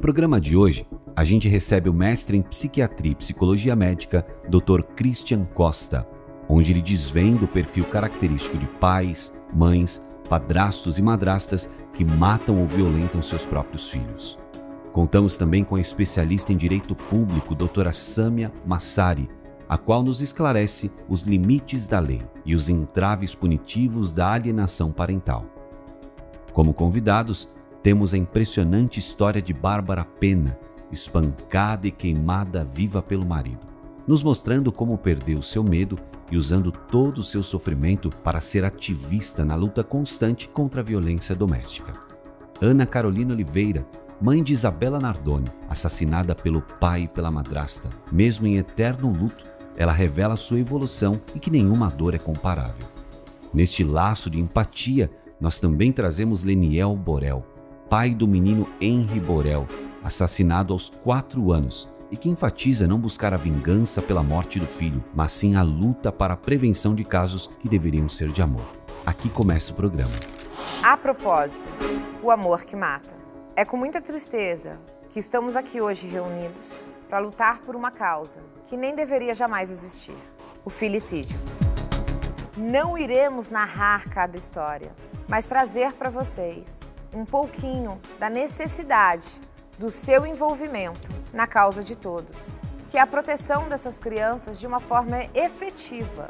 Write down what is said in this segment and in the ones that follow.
programa de hoje, a gente recebe o mestre em Psiquiatria e Psicologia Médica, Dr. Christian Costa, onde ele desvenda o perfil característico de pais, mães, padrastos e madrastas que matam ou violentam seus próprios filhos. Contamos também com a especialista em Direito Público, doutora Sâmia Massari, a qual nos esclarece os limites da lei e os entraves punitivos da alienação parental. Como convidados, temos a impressionante história de Bárbara Pena, espancada e queimada viva pelo marido, nos mostrando como perdeu seu medo e usando todo o seu sofrimento para ser ativista na luta constante contra a violência doméstica. Ana Carolina Oliveira, mãe de Isabela Nardoni, assassinada pelo pai e pela madrasta. Mesmo em eterno luto, ela revela sua evolução e que nenhuma dor é comparável. Neste laço de empatia, nós também trazemos Leniel Borel, pai do menino Henri Borel, assassinado aos 4 anos, e que enfatiza não buscar a vingança pela morte do filho, mas sim a luta para a prevenção de casos que deveriam ser de amor. Aqui começa o programa. A propósito, o amor que mata. É com muita tristeza que estamos aqui hoje reunidos para lutar por uma causa que nem deveria jamais existir: o filicídio. Não iremos narrar cada história, mas trazer para vocês um pouquinho da necessidade do seu envolvimento na causa de todos, que é a proteção dessas crianças de uma forma efetiva.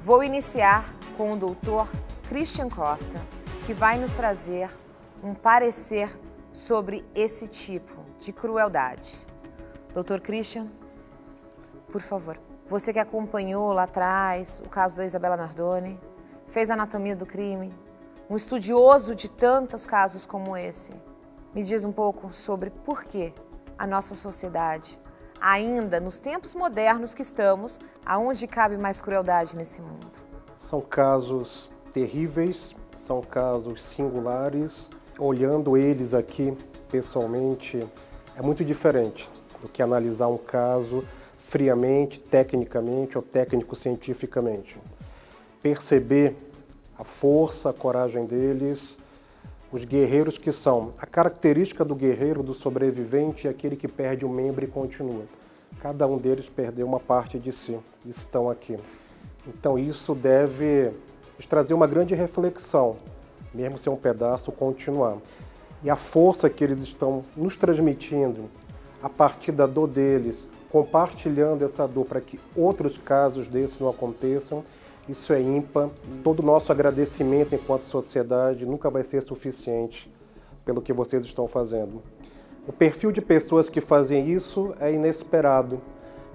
Vou iniciar com o doutor Christian Costa, que vai nos trazer um parecer sobre esse tipo de crueldade. Doutor Christian, por favor. Você que acompanhou lá atrás o caso da Isabela Nardoni, fez a anatomia do crime, um estudioso de tantos casos como esse, me diz um pouco sobre por que a nossa sociedade, ainda nos tempos modernos que estamos, aonde cabe mais crueldade nesse mundo? São casos terríveis, são casos singulares. Olhando eles aqui pessoalmente, é muito diferente do que analisar um caso friamente, tecnicamente ou técnico-cientificamente. Perceber a força, a coragem deles, os guerreiros que são. A característica do guerreiro, do sobrevivente, é aquele que perde um membro e continua. Cada um deles perdeu uma parte de si, estão aqui. Então isso deve nos trazer uma grande reflexão, mesmo ser um pedaço, continuar. E a força que eles estão nos transmitindo, a partir da dor deles, compartilhando essa dor para que outros casos desses não aconteçam, isso é ímpar. Todo o nosso agradecimento enquanto sociedade nunca vai ser suficiente pelo que vocês estão fazendo. O perfil de pessoas que fazem isso é inesperado,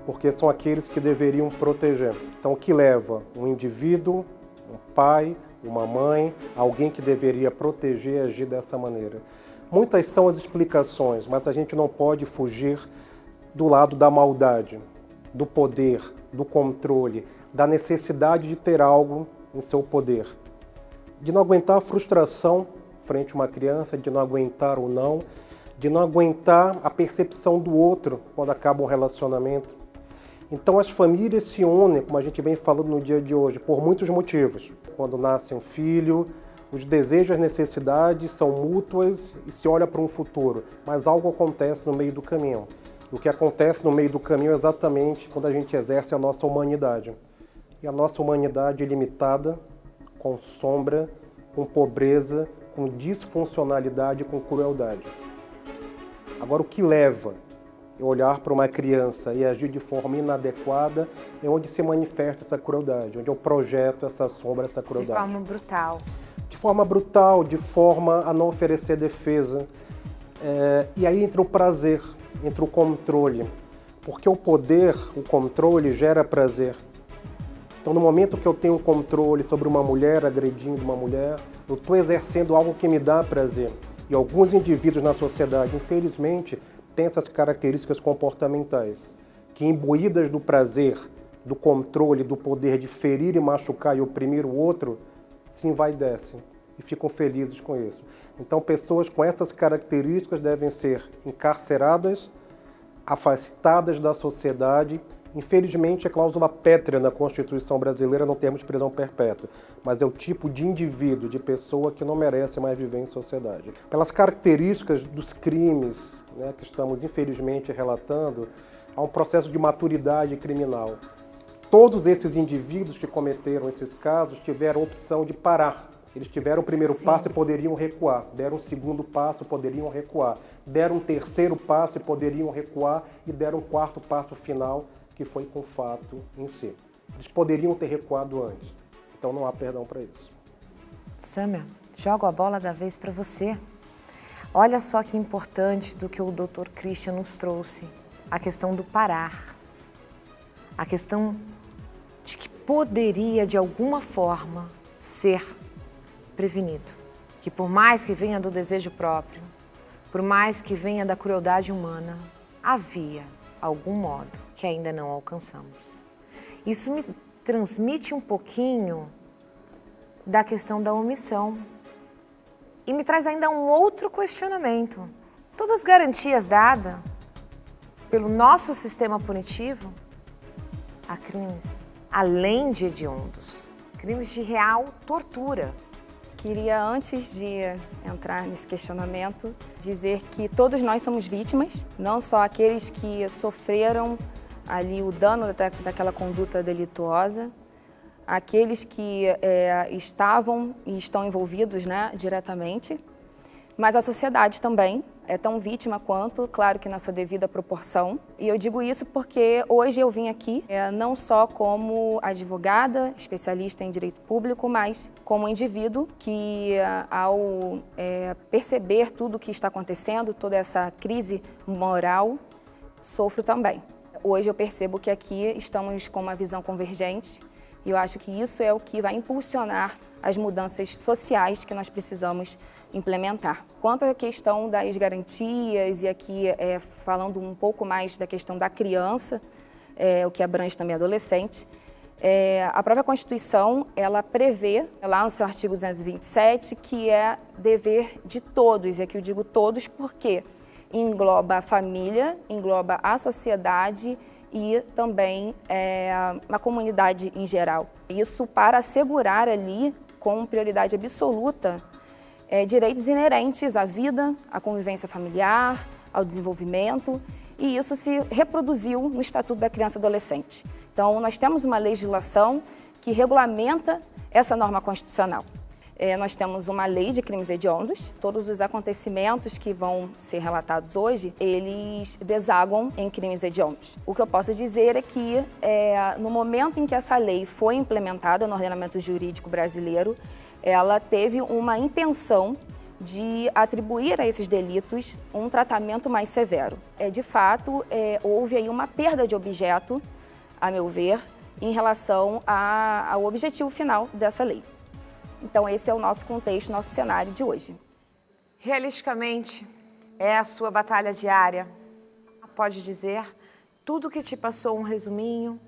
porque são aqueles que deveriam proteger. Então, o que leva um indivíduo, um pai, uma mãe, alguém que deveria proteger e agir dessa maneira? Muitas são as explicações, mas a gente não pode fugir do lado da maldade, do poder, do controle, da necessidade de ter algo em seu poder. De não aguentar a frustração frente a uma criança, de não aguentar o não, de não aguentar a percepção do outro quando acaba um relacionamento. Então as famílias se unem, como a gente vem falando no dia de hoje, por muitos motivos. Quando nasce um filho, os desejos e as necessidades são mútuas e se olha para um futuro, mas algo acontece no meio do caminho. O que acontece no meio do caminho é exatamente quando a gente exerce a nossa humanidade. E a nossa humanidade é limitada, com sombra, com pobreza, com disfuncionalidade, com crueldade. Agora, o que leva a olhar para uma criança e agir de forma inadequada é onde se manifesta essa crueldade, onde eu projeto essa sombra, essa crueldade. De forma brutal. De forma brutal, de forma a não oferecer defesa. E aí entra o prazer, entra o controle. Porque o poder, o controle, gera prazer. Então, no momento que eu tenho controle sobre uma mulher, agredindo uma mulher, eu estou exercendo algo que me dá prazer. E alguns indivíduos na sociedade, infelizmente, têm essas características comportamentais, que imbuídas do prazer, do controle, do poder de ferir e machucar e oprimir o outro, se envaidecem e ficam felizes com isso. Então, pessoas com essas características devem ser encarceradas, afastadas da sociedade. Infelizmente, a cláusula pétrea na Constituição brasileira não temos prisão perpétua, mas é o tipo de indivíduo, de pessoa que não merece mais viver em sociedade. Pelas características dos crimes né, que estamos infelizmente relatando, há um processo de maturidade criminal. Todos esses indivíduos que cometeram esses casos tiveram opção de parar. Eles tiveram o primeiro passo e poderiam recuar, deram o segundo passo, poderiam recuar, deram um terceiro passo e poderiam recuar e deram um quarto passo final, que foi com o fato em si. Eles poderiam ter recuado antes, então não há perdão para isso. Sâmia, jogo a bola da vez para você. Olha só que importante do que o Dr. Christian nos trouxe, a questão do parar, a questão de que poderia de alguma forma ser prevenido, que por mais que venha do desejo próprio, por mais que venha da crueldade humana, havia algum modo que ainda não alcançamos. Isso me transmite um pouquinho da questão da omissão e me traz ainda um outro questionamento. Todas as garantias dadas pelo nosso sistema punitivo a crimes além de hediondos, crimes de real tortura. Queria, antes de entrar nesse questionamento, dizer que todos nós somos vítimas, não só aqueles que sofreram ali o dano daquela conduta delituosa, aqueles que estavam e estão envolvidos, né, diretamente, mas a sociedade também é tão vítima quanto, claro que na sua devida proporção. E eu digo isso porque hoje eu vim aqui não só como advogada, especialista em direito público, mas como indivíduo que, ao perceber tudo o que está acontecendo, toda essa crise moral, sofro também. Hoje eu percebo que aqui estamos com uma visão convergente e eu acho que isso é o que vai impulsionar as mudanças sociais que nós precisamos implementar. Quanto à questão das garantias, e aqui falando um pouco mais da questão da criança, o que abrange também adolescente, a própria Constituição, ela prevê, lá no seu artigo 227, que é dever de todos, e aqui eu digo todos porque engloba a família, engloba a sociedade e também a comunidade em geral. Isso para assegurar ali, com prioridade absoluta, direitos inerentes à vida, à convivência familiar, ao desenvolvimento, e isso se reproduziu no Estatuto da Criança e Adolescente. Então, nós temos uma legislação que regulamenta essa norma constitucional. Nós temos uma lei de crimes hediondos. Todos os acontecimentos que vão ser relatados hoje, eles desaguam em crimes hediondos. O que eu posso dizer é que, no momento em que essa lei foi implementada no ordenamento jurídico brasileiro, ela teve uma intenção de atribuir a esses delitos um tratamento mais severo. De fato, houve aí uma perda de objeto, a meu ver, em relação ao objetivo final dessa lei. Então, esse é o nosso contexto, nosso cenário de hoje. Realisticamente, é a sua batalha diária. Pode dizer tudo que te passou, um resuminho,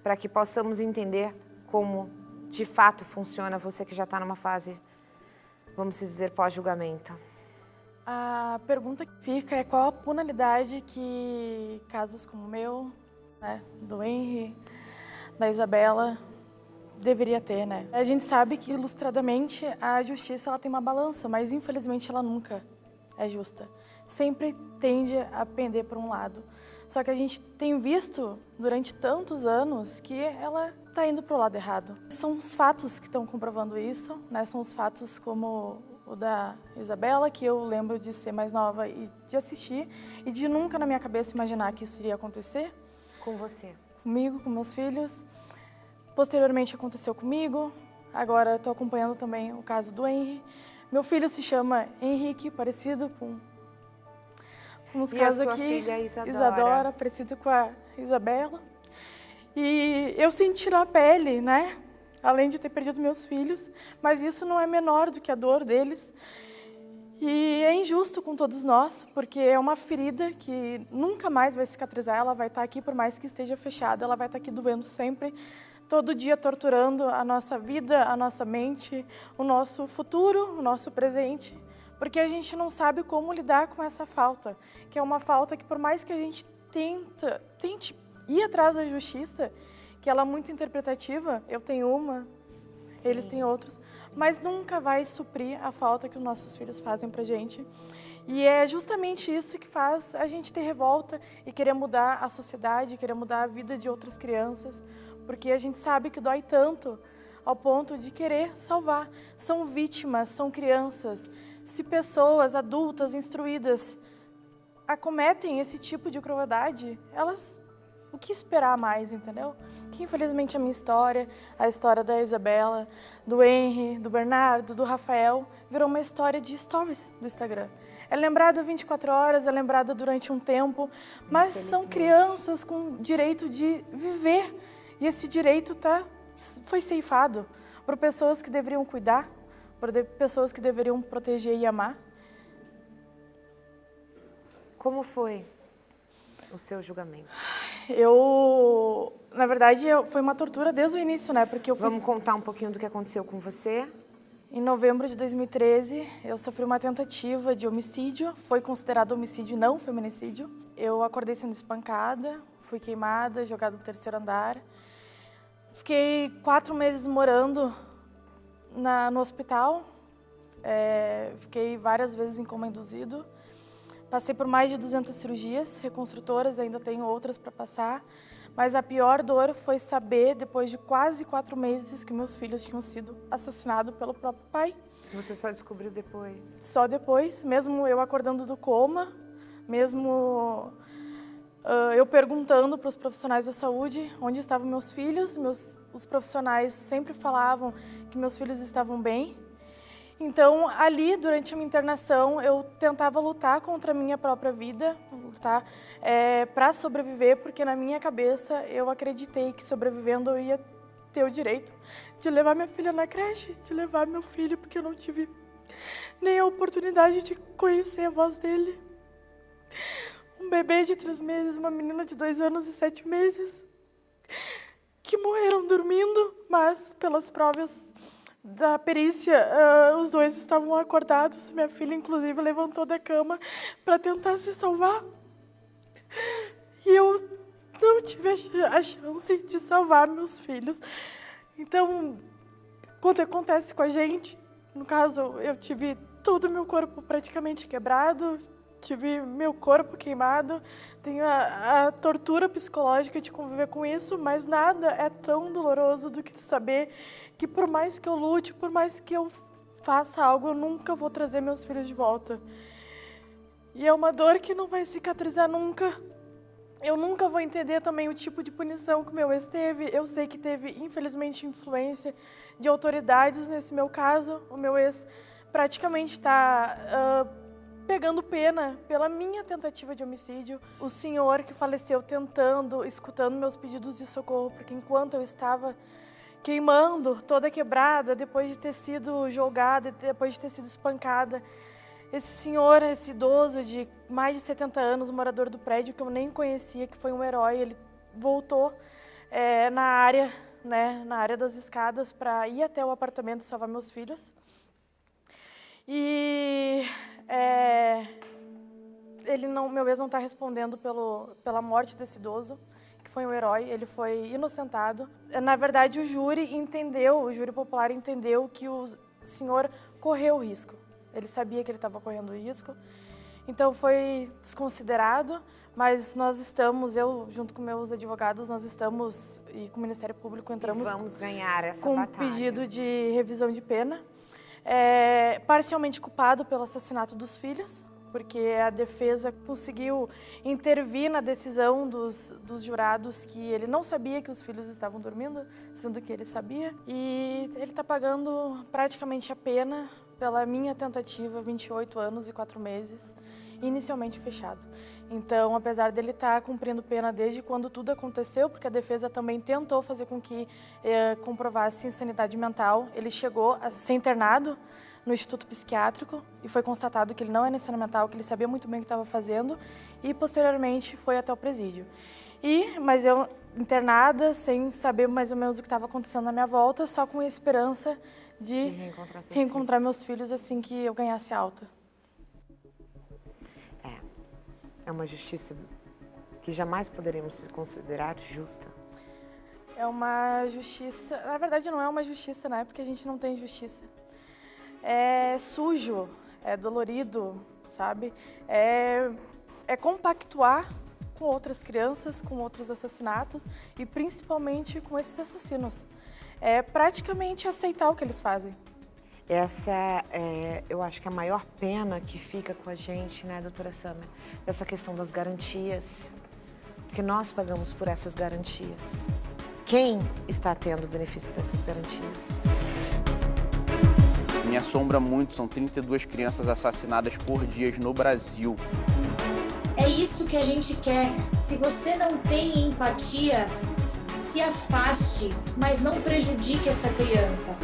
para que possamos entender como de fato funciona, você que já está numa fase, vamos dizer, pós-julgamento. A pergunta que fica é qual a penalidade que casos como o meu, né, do Henry, da Isabela, deveria ter, né? A gente sabe que, ilustradamente, a justiça ela tem uma balança, mas infelizmente ela nunca é justa. Sempre tende a pender para um lado. Só que a gente tem visto, durante tantos anos, que ela está indo para o lado errado. São os fatos que estão comprovando isso, né? São os fatos como o da Isabela, que eu lembro de ser mais nova e de assistir, e de nunca na minha cabeça imaginar que isso iria acontecer. Com você? Comigo, com meus filhos. Posteriormente aconteceu comigo, agora estou acompanhando também o caso do Henry. Meu filho se chama Henrique, parecido com os casos aqui. E a sua filha Isadora, parecido com a Isabela. E eu senti na pele, né? Além de ter perdido meus filhos, mas isso não é menor do que a dor deles. E é injusto com todos nós, porque é uma ferida que nunca mais vai cicatrizar, ela vai estar aqui por mais que esteja fechada, ela vai estar aqui doendo sempre, todo dia torturando a nossa vida, a nossa mente, o nosso futuro, o nosso presente, porque a gente não sabe como lidar com essa falta, que é uma falta que por mais que a gente tente ir atrás da justiça, que ela é muito interpretativa, eu tenho uma, eles têm outros, mas nunca vai suprir a falta que os nossos filhos fazem pra gente. E é justamente isso que faz a gente ter revolta e querer mudar a sociedade, querer mudar a vida de outras crianças, porque a gente sabe que dói tanto ao ponto de querer salvar. São vítimas, são crianças. Se pessoas adultas, instruídas, acometem esse tipo de crueldade, elas... o que esperar mais, entendeu? Que infelizmente a minha história, a história da Isabela, do Henry, do Bernardo, do Rafael, virou uma história de stories do Instagram. É lembrada 24 horas, é lembrada durante um tempo, mas são crianças com direito de viver. E esse direito foi ceifado por pessoas que deveriam cuidar, por pessoas que deveriam proteger e amar. Como foi o seu julgamento? Na verdade, foi uma tortura desde o início, né? Porque Vamos contar um pouquinho do que aconteceu com você? Em novembro de 2013, eu sofri uma tentativa de homicídio. Foi considerado homicídio, não feminicídio. Eu acordei sendo espancada, fui queimada, jogada do terceiro andar. Fiquei 4 meses morando no hospital. Fiquei várias vezes em coma induzido. Passei por mais de 200 cirurgias reconstrutoras, ainda tenho outras para passar. Mas a pior dor foi saber, depois de quase 4 meses, que meus filhos tinham sido assassinados pelo próprio pai. Você só descobriu depois? Só depois, mesmo eu acordando do coma, mesmo eu perguntando para os profissionais da saúde onde estavam meus filhos. Os profissionais sempre falavam que meus filhos estavam bem. Então, ali, durante a minha internação, eu tentava lutar contra a minha própria vida, lutar para sobreviver, porque na minha cabeça eu acreditei que sobrevivendo eu ia ter o direito de levar minha filha na creche, de levar meu filho, porque eu não tive nem a oportunidade de conhecer a voz dele. Um bebê de 3 meses, uma menina de 2 anos e 7 meses, que morreram dormindo, mas pelas provas da perícia, os 2 estavam acordados. Minha filha, inclusive, levantou da cama para tentar se salvar. E eu não tive a chance de salvar meus filhos. Então, quando acontece com a gente, no caso, eu tive todo o meu corpo praticamente quebrado, tive meu corpo queimado, tenho a tortura psicológica de conviver com isso, mas nada é tão doloroso do que saber que por mais que eu lute, por mais que eu faça algo, eu nunca vou trazer meus filhos de volta. E é uma dor que não vai cicatrizar nunca. Eu nunca vou entender também o tipo de punição que o meu ex teve. Eu sei que teve, infelizmente, influência de autoridades nesse meu caso. O meu ex praticamente está pegando pena pela minha tentativa de homicídio. O senhor que faleceu escutando meus pedidos de socorro, porque enquanto eu estava queimando, toda quebrada, depois de ter sido jogada, depois de ter sido espancada, esse senhor, esse idoso de mais de 70 anos, morador do prédio, que eu nem conhecia, que foi um herói, ele voltou na área das escadas para ir até o apartamento e salvar meus filhos. E meu ex não está respondendo pela morte desse idoso, que foi um herói, ele foi inocentado. Na verdade, o júri popular entendeu que o senhor correu risco. Ele sabia que ele estava correndo risco, então foi desconsiderado, mas eu junto com meus advogados, e com o Ministério Público entramos vamos ganhar essa com batalha. Pedido de revisão de pena, parcialmente culpado pelo assassinato dos filhos, porque a defesa conseguiu intervir na decisão dos jurados que ele não sabia que os filhos estavam dormindo, sendo que ele sabia, e ele está pagando praticamente a pena pela minha tentativa, 28 anos e 4 meses, inicialmente fechado. Então, apesar dele estar cumprindo pena desde quando tudo aconteceu, porque a defesa também tentou fazer com que comprovasse insanidade mental, ele chegou a ser internado no Instituto Psiquiátrico e foi constatado que ele não era insano mental, que ele sabia muito bem o que estava fazendo e, posteriormente, foi até o presídio. Mas eu, internada, sem saber mais ou menos o que estava acontecendo na minha volta, só com a esperança de reencontrar meus filhos assim que eu ganhasse alta. É uma justiça que jamais poderemos considerar justa. É uma justiça... Na verdade, não é uma justiça, né? Porque a gente não tem justiça. É sujo, é dolorido, sabe? É compactuar com outras crianças, com outros assassinatos e principalmente com esses assassinos. É praticamente aceitar o que eles fazem. Essa eu acho que a maior pena que fica com a gente, né, doutora Sâmia? Essa questão das garantias. Porque nós pagamos por essas garantias. Quem está tendo o benefício dessas garantias? Me assombra muito, são 32 crianças assassinadas por dia no Brasil. É isso que a gente quer. Se você não tem empatia, se afaste, mas não prejudique essa criança.